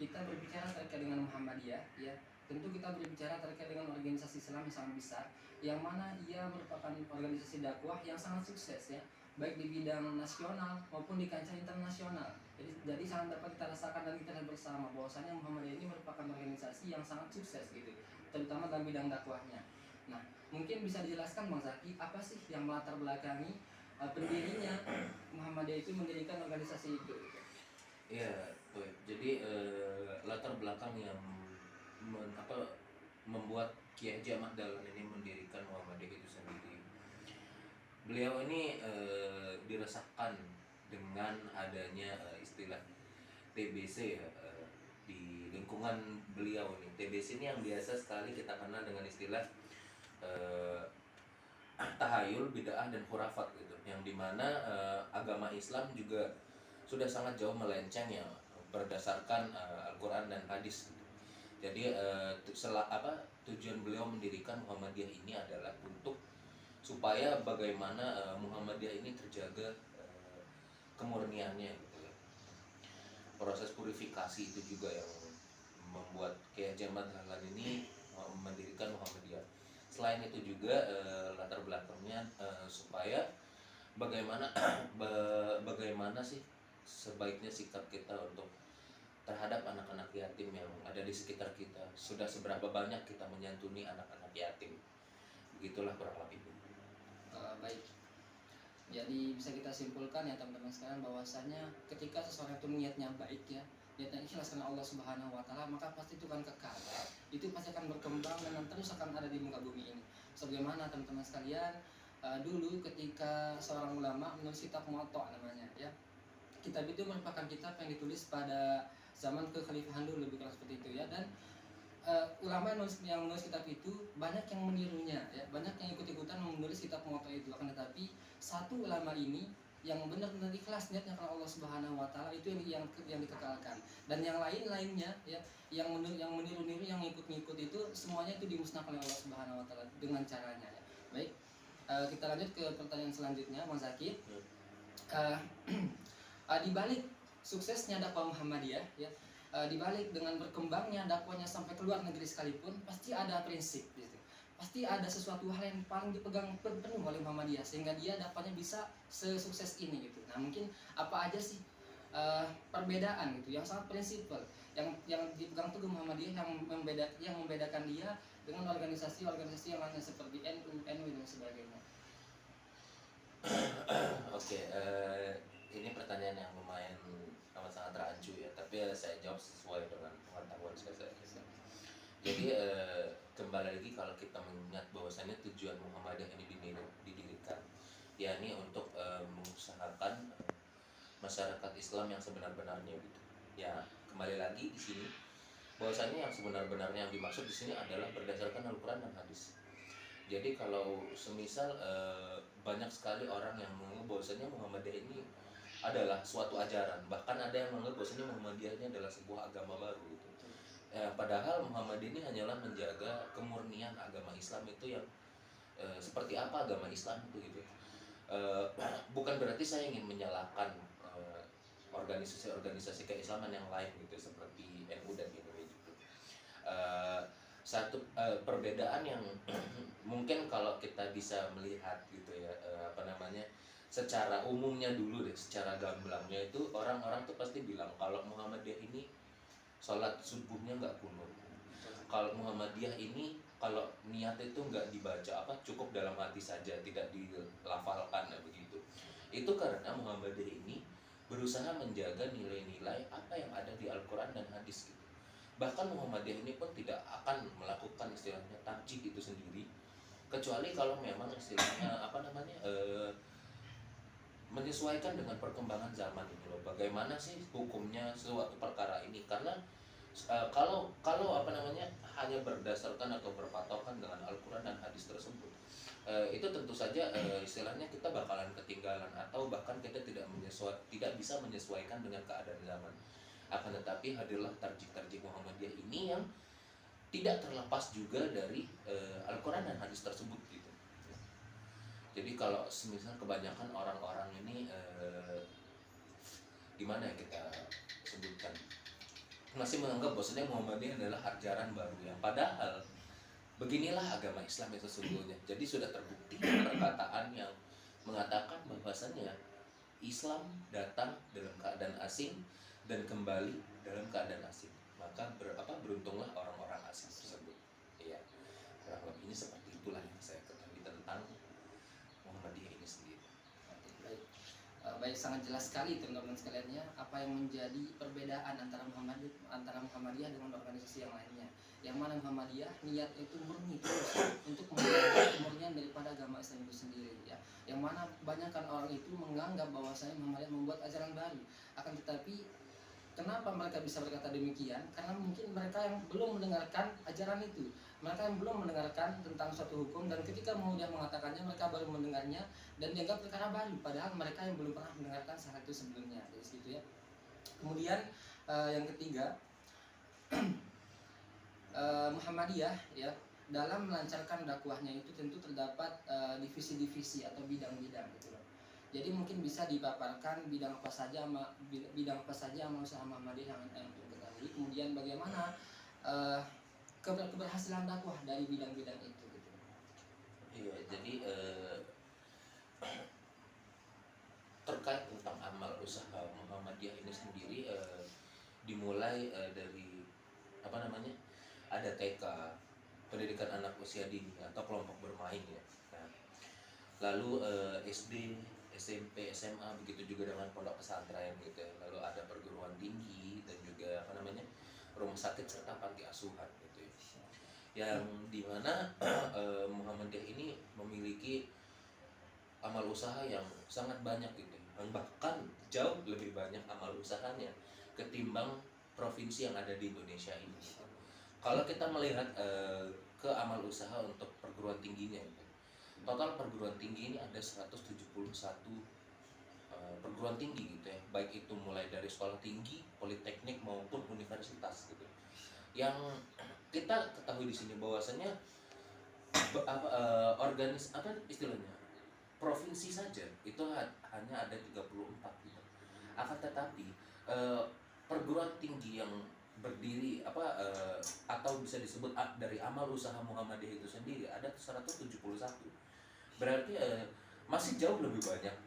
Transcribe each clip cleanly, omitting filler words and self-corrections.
kita berbicara terkait dengan Muhammadiyah, ya tentu kita berbicara terkait dengan organisasi Islam yang sangat besar, yang mana ia merupakan organisasi dakwah yang sangat sukses, ya baik di bidang nasional maupun di kancah internasional. Jadi sangat dapat kita rasakan dan kita lihat bersama bahwasanya Muhammadiyah ini merupakan organisasi yang sangat sukses gitu, terutama dalam bidang dakwahnya. Nah, mungkin bisa dijelaskan Bang Zaki, apa sih yang melatar belakangi pendirinya Muhammadiyah itu mendirikan organisasi itu? Iya, jadi latar belakang yang membuat Kiai Haji Ahmad Dahlan ini mendirikan Muhammadiyah itu sendiri. Beliau ini diresahkan dengan adanya istilah TBC ya, di lingkungan beliau ini. TBC ini yang biasa sekali kita kenal dengan istilah eh, tahayul, bid'ah dan khurafat gitu, yang dimana agama Islam juga sudah sangat jauh melenceng ya berdasarkan Al-Quran dan hadis gitu. Jadi tujuan beliau mendirikan Muhammadiyah ini adalah untuk supaya bagaimana Muhammadiyah ini terjaga kemurniannya gitu ya. Proses purifikasi itu juga yang membuat Kiai Haji Ahmad Dahlan ini mendirikan Muhammadiyah. Selain itu juga latar belakangnya supaya bagaimana bagaimana sih sebaiknya sikap kita untuk terhadap anak-anak yatim yang ada di sekitar kita. Sudah seberapa banyak kita menyantuni anak-anak yatim. Begitulah kurang lebih. Baik. Jadi bisa kita simpulkan ya teman-teman sekalian bahwasanya ketika seseorang itu niatnya baik, ya niatnya ikhlas karena Allah Subhanahu wa taala, maka pasti itu akan kekal. Itu pasti akan berkembang dan terus akan ada di muka bumi ini. Sebagaimana teman-teman sekalian, dulu ketika seorang ulama menulis kitab Muwatta namanya, ya. Kitab itu merupakan kitab yang ditulis pada zaman kekhalifahan dulu, lebih kurang seperti itu ya. Dan ulama yang menulis kitab itu banyak yang menirunya, ya banyak yang ikut-ikutan menulis kitab Muwatta itu. Akan tetapi satu ulama ini yang benar-benar ikhlas niatnya karena Allah Subhanahu wa taala, itu yang dikekalkan. Dan yang lainnya ya yang meniru-niru, yang ngikut-ngikut itu semuanya itu dimusnahkan oleh Allah Subhanahu wa taala dengan caranya, ya. Baik, kita lanjut ke pertanyaan selanjutnya, Mas Zakir. Di balik suksesnya dakwah Muhammadiyah, ya di balik dengan berkembangnya dakwahnya sampai ke luar negeri sekalipun, pasti ada prinsip gitu. Pasti ada sesuatu hal yang paling dipegang penuh oleh Muhammadiyah sehingga dia dakwahnya bisa sesukses ini gitu. Nah, mungkin apa aja sih perbedaan gitu yang sangat prinsipal yang dipegang teguh Muhammadiyah yang membedakan dia dengan organisasi-organisasi yang lainnya seperti NU dan sebagainya. Oke, ini pertanyaan yang lumayan amat sangat rancu ya, tapi saya jawab sesuai dengan pengetahuan saya. Jadi kembali lagi kalau kita mengingat bahwasannya tujuan Muhammadiyah ini didirikan, yakni untuk mengusahakan masyarakat Islam yang sebenar-benarnya gitu. Ya kembali lagi di sini bahwasannya yang sebenar-benarnya yang dimaksud di sini adalah berdasarkan Al-Quran dan hadis. Jadi kalau semisal banyak sekali orang yang menganggap bahwasanya Muhammadiyah ini adalah suatu ajaran, bahkan ada yang menganggap bahwasanya Muhammadiyah ini adalah sebuah agama baru gitu. Padahal Muhammadiyah ini hanyalah menjaga kemurnian agama Islam itu yang seperti apa agama Islam itu gitu. Bukan berarti saya ingin menyalahkan organisasi-organisasi keislaman yang lain gitu seperti NU dan INW gitu. Satu perbedaan yang mungkin kalau kita bisa melihat gitu ya, secara umumnya dulu deh, secara gamblangnya itu orang-orang tuh pasti bilang kalau Muhammadiyah ini sholat subuhnya nggak kunut. Kalau Muhammadiyah ini kalau niat itu nggak dibaca cukup dalam hati saja, tidak dilafalkan ya begitu. Itu karena Muhammadiyah ini berusaha menjaga nilai-nilai apa yang ada di Al-Quran dan hadis gitu. Bahkan Muhammadiyah ini pun tidak akan melakukan istilahnya takjid itu sendiri, kecuali kalau memang istilahnya menyesuaikan dengan perkembangan zaman ini loh. Bagaimana sih hukumnya suatu perkara ini? Karena kalau hanya berdasarkan atau berpatokan dengan Al-Quran dan hadis tersebut, itu tentu saja istilahnya kita bakalan ketinggalan atau bahkan kita tidak bisa menyesuaikan dengan keadaan zaman. Akan tetapi hadirlah tarjih-tarjih Muhammadiyah ini yang tidak terlepas juga dari Al-Quran dan hadis tersebut gitu. Jadi kalau semisal kebanyakan orang-orang ini gimana ya kita sebutkan, masih menganggap bahwasanya Muhammadiyah adalah ajaran baru, yang padahal beginilah agama Islam itu sesungguhnya. Jadi sudah terbukti perkataan yang mengatakan bahwasanya Islam datang dalam keadaan asing dan kembali dalam keadaan asing. Maka beruntunglah orang-orang asing tersebut. Iya, kurang lebihnya seperti itulah yang saya ketahui tentang Muhammadiyah ini sendiri. Baik. Baik, sangat jelas sekali teman-teman sekalian ya, apa yang menjadi perbedaan antara Muhammadiyah dengan organisasi yang lainnya. Yang mana Muhammadiyah niat itu murni terus untuk menjaga kemurnian daripada agama Islam itu sendiri ya. Yang mana kebanyakan orang itu menganggap bahwasanya Muhammadiyah membuat ajaran baru. Akan tetapi kenapa mereka bisa berkata demikian? Karena mungkin mereka yang belum mendengarkan ajaran itu, mereka yang belum mendengarkan tentang suatu hukum, dan ketika Muhammadiyah mengatakannya mereka baru mendengarnya dan dianggap perkara baru, padahal mereka yang belum pernah mendengarkan syarat itu sebelumnya. Jadi segitu ya. Kemudian yang ketiga, Muhammadiyah ya, dalam melancarkan dakwahnya itu tentu terdapat divisi-divisi atau bidang-bidang gitu loh. Jadi mungkin bisa dipaparkan bidang apa saja amal usaha Muhammadiyah yang diketahui. Kemudian bagaimana keberhasilan dakwah dari bidang-bidang itu gitu. Iya, jadi terkait tentang amal usaha Muhammadiyah ini sendiri, dimulai dari ada TK, pendidikan anak usia dini atau kelompok bermain ya. Nah, lalu SD, SMP, SMA, begitu juga dengan pondok pesantren gitu ya. Lalu ada perguruan tinggi dan juga rumah sakit serta panti asuhan gitu ya. Yang dimana Muhammadiyah ini memiliki amal usaha yang sangat banyak gitu ya. Bahkan jauh lebih banyak amal usahanya ketimbang provinsi yang ada di Indonesia ini. Kalau kita melihat ke amal usaha untuk perguruan tingginya, total perguruan tinggi ini ada 171 perguruan tinggi gitu ya, baik itu mulai dari sekolah tinggi, politeknik maupun universitas gitu. Yang kita ketahui di sini bahwasanya provinsi saja itu hanya ada 34 gitu. Akan tetapi perguruan tinggi yang berdiri atau bisa disebut dari amal usaha Muhammadiyah itu sendiri ada 171. Berarti masih jauh lebih banyak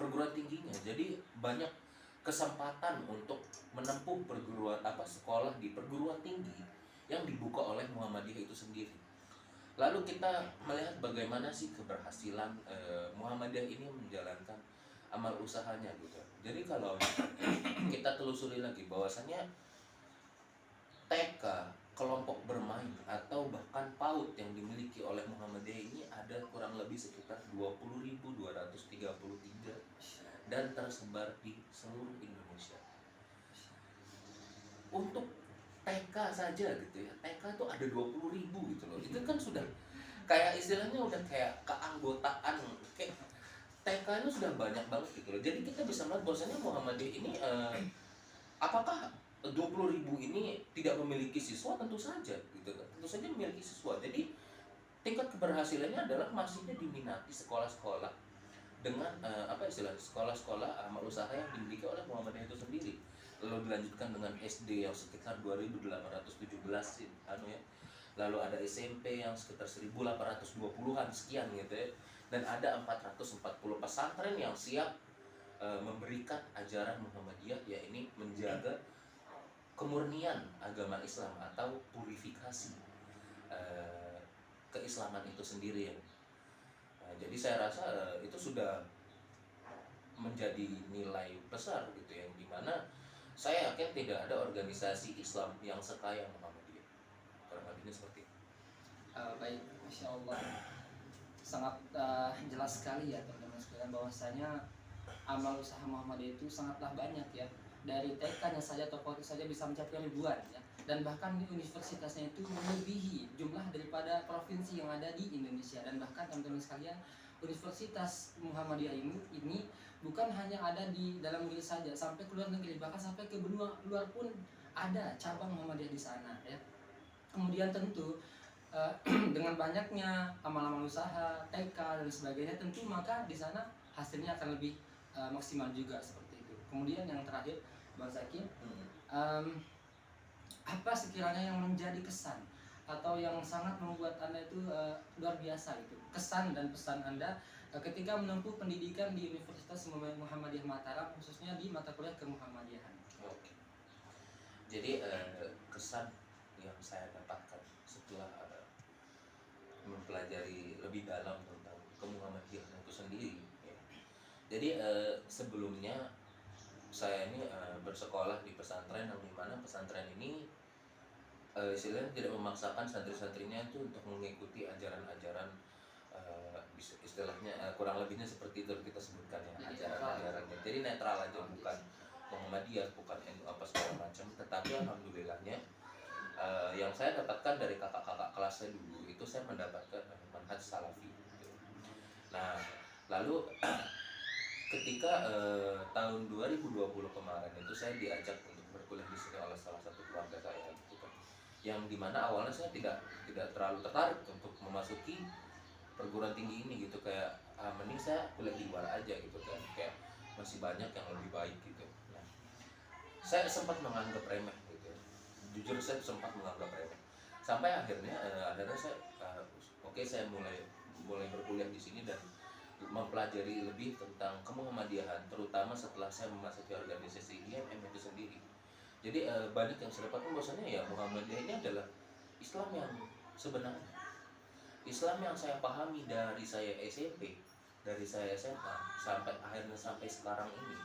perguruan tingginya. Jadi banyak kesempatan untuk menempuh sekolah di perguruan tinggi yang dibuka oleh Muhammadiyah itu sendiri. Lalu kita melihat bagaimana sih keberhasilan Muhammadiyah ini menjalankan amal usahanya gitu. Jadi kalau kita telusuri lagi bahwasannya TK, kelompok bermain atau bahkan PAUD yang dimiliki oleh Muhammadiyah ini ada kurang lebih sekitar 20.233 dan tersebar di seluruh Indonesia. Untuk TK saja gitu ya, TK itu ada 20.000 gitu loh. Itu kan sudah kayak istilahnya udah kayak keanggotaan, kayak TK itu sudah banyak banget gitu loh. Jadi kita bisa melihat bahwasanya Muhammadiyah ini apakah 20.000 ini tidak memiliki siswa? Tentu saja gitu kan. Tentu saja memiliki siswa. Jadi tingkat keberhasilannya adalah masihnya diminati sekolah-sekolah dengan sekolah-sekolah amal usaha yang dimiliki oleh Muhammadiyah itu sendiri. Lalu dilanjutkan dengan SD yang sekitar 2.817 ya. Lalu ada SMP yang sekitar 1.820-an sekian gitu ya. Dan ada 440 pesantren yang siap memberikan ajaran Muhammadiyah, ya ini menjaga kemurnian agama Islam atau purifikasi keislaman itu sendiri ya. Jadi saya rasa itu sudah menjadi nilai besar gitu, yang dimana saya yakin tidak ada organisasi Islam yang sekaya Muhammadiyah. Kurang lebihnya seperti itu. Baik, Masya Allah, sangat jelas sekali ya teman-teman sekalian bahwasanya amal usaha Muhammadiyah itu sangatlah banyak ya. Dari TK-nya saja atau PAUD saja bisa mencapai ribuan ya. Dan bahkan di universitasnya itu melebihi jumlah daripada provinsi yang ada di Indonesia. Dan bahkan teman-teman sekalian, Universitas Muhammadiyah ini bukan hanya ada di dalam negeri saja, sampai ke luar negeri, bahkan sampai ke benua luar pun ada cabang Muhammadiyah di sana ya. Kemudian tentu dengan banyaknya amal-amal usaha, TK dan sebagainya, tentu maka di sana hasilnya akan lebih maksimal juga seperti itu. Kemudian yang terakhir, Bang Zaki, apa sekiranya yang menjadi kesan atau yang sangat membuat Anda itu luar biasa gitu, kesan dan pesan Anda ketika menempuh pendidikan di Universitas Muhammadiyah Mataram, khususnya di mata kuliah kemuhammadiyahan? Oke. Jadi kesan yang saya dapatkan setelah mempelajari lebih dalam tentang kemuhammadiyahan itu sendiri, ya. Jadi sebelumnya saya ini bersekolah di pesantren, yang dimana pesantren ini istilahnya tidak memaksakan santri-santrinya itu untuk mengikuti ajaran-ajaran, istilahnya kurang lebihnya seperti itu kita sebutkan ya, ajaran-ajarannya. Jadi netral aja, bukan Muhammadiyah, bukan NU apa segala macam. Tetapi alhamdulillahnya yang saya dapatkan dari kakak-kakak kelas saya dulu itu, saya mendapatkan manhaj salafi gitu. Nah, lalu ketika tahun 2020 kemarin itu saya diajak untuk berkuliah di sini oleh salah satu keluarga saya gitu kan. Yang dimana awalnya saya tidak terlalu tertarik untuk memasuki perguruan tinggi ini gitu, kayak mending saya kuliah di luar aja gitu kan, kayak masih banyak yang lebih baik gitu. Nah, saya sempat menganggap remeh gitu. Jujur saya sempat menganggap remeh. Sampai akhirnya saya oke, saya mulai berkuliah di sini dan mempelajari lebih tentang kemuhammadiyahan, terutama setelah saya memasuki organisasi IMM itu sendiri. Jadi banyak yang saya dapatkan bahwasanya ya Muhammadiyah ini adalah Islam yang sebenarnya, Islam yang saya pahami dari saya SMP, dari saya SMA sampai akhirnya sampai sekarang ini,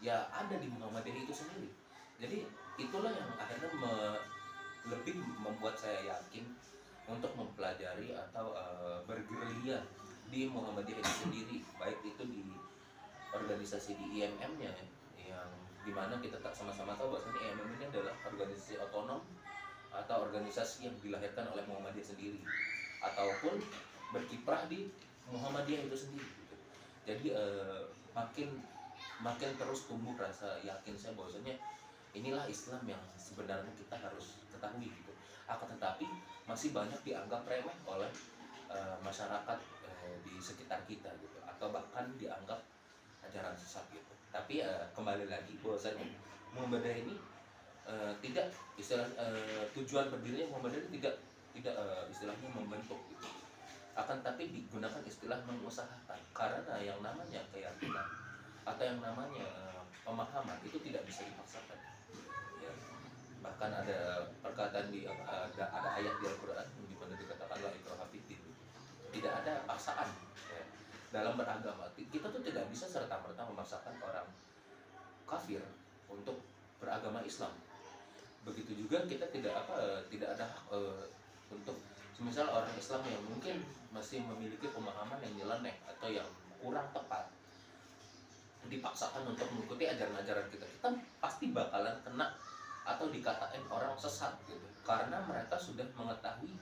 ya ada di Muhammadiyah itu sendiri. Jadi itulah yang akhirnya lebih membuat saya yakin untuk mempelajari atau bergerilya di Muhammadiyah itu sendiri, baik itu di organisasi di IMM-nya, yang dimana kita tak sama-sama tahu bahwasanya IMM ini adalah organisasi otonom atau organisasi yang dilahirkan oleh Muhammadiyah sendiri, ataupun berkiprah di Muhammadiyah itu sendiri gitu. Jadi makin terus tumbuh rasa yakin saya bahwasanya inilah Islam yang sebenarnya kita harus ketahui gitu. Akan tetapi masih banyak dianggap remeh oleh masyarakat di sekitar kita gitu, atau bahkan dianggap ajaran sesat gitu. Tapi kembali lagi bahwasanya Muhammadiyah ini tidak tujuan berdirinya Muhammadiyah tidak istilahnya membentuk gitu. Akan tapi digunakan istilah mengusahakan, karena yang namanya keyakinan atau yang namanya pemahaman itu tidak bisa dipaksakan ya. Bahkan ada perkataan ada ayat di Al-Quran di mana dikatakan la ikraha fiddin, tidak ada paksaan ya. Dalam beragama kita tuh tidak bisa serta-merta memaksakan orang kafir untuk beragama Islam. Begitu juga kita tidak ada hak untuk semisal orang Islam yang mungkin masih memiliki pemahaman yang nyeleneh atau yang kurang tepat, dipaksakan untuk mengikuti ajaran-ajaran kita pasti bakalan kena atau dikatain orang sesat gitu, karena mereka sudah mengetahui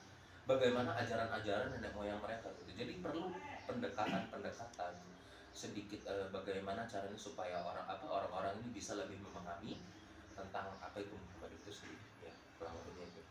bagaimana ajaran-ajaran nenek moyang mereka gitu. Jadi perlu pendekatan sedikit bagaimana caranya supaya orang-orang ini bisa lebih memahami tentang apa itu Muhammad itu sendiri ya, kurang lebihnya itu.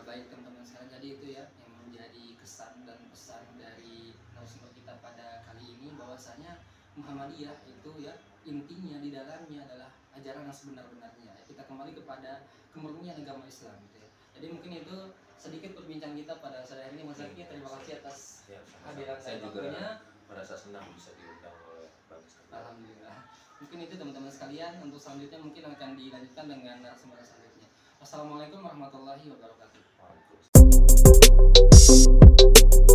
Baik teman-teman sekalian, jadi itu ya yang menjadi kesan dan pesan dari narasumber kita pada kali ini, bahwasanya Muhammadiyah itu ya intinya di dalamnya adalah ajaran yang sebenar-benarnya. Kita kembali kepada kemurnian agama Islam gitu ya. Jadi mungkin itu sedikit perbincangan kita pada sore hari ini, Mas Zaki. Terima kasih atas hadiran saya dan juga waktunya. merasa senang bisa diundang oleh Bang Iskandar. Alhamdulillah. Mungkin itu teman-teman sekalian, untuk selanjutnya mungkin akan dilanjutkan dengan narasumber selanjutnya. Wassalamualaikum warahmatullahi wabarakatuh. Waalaikumsalam.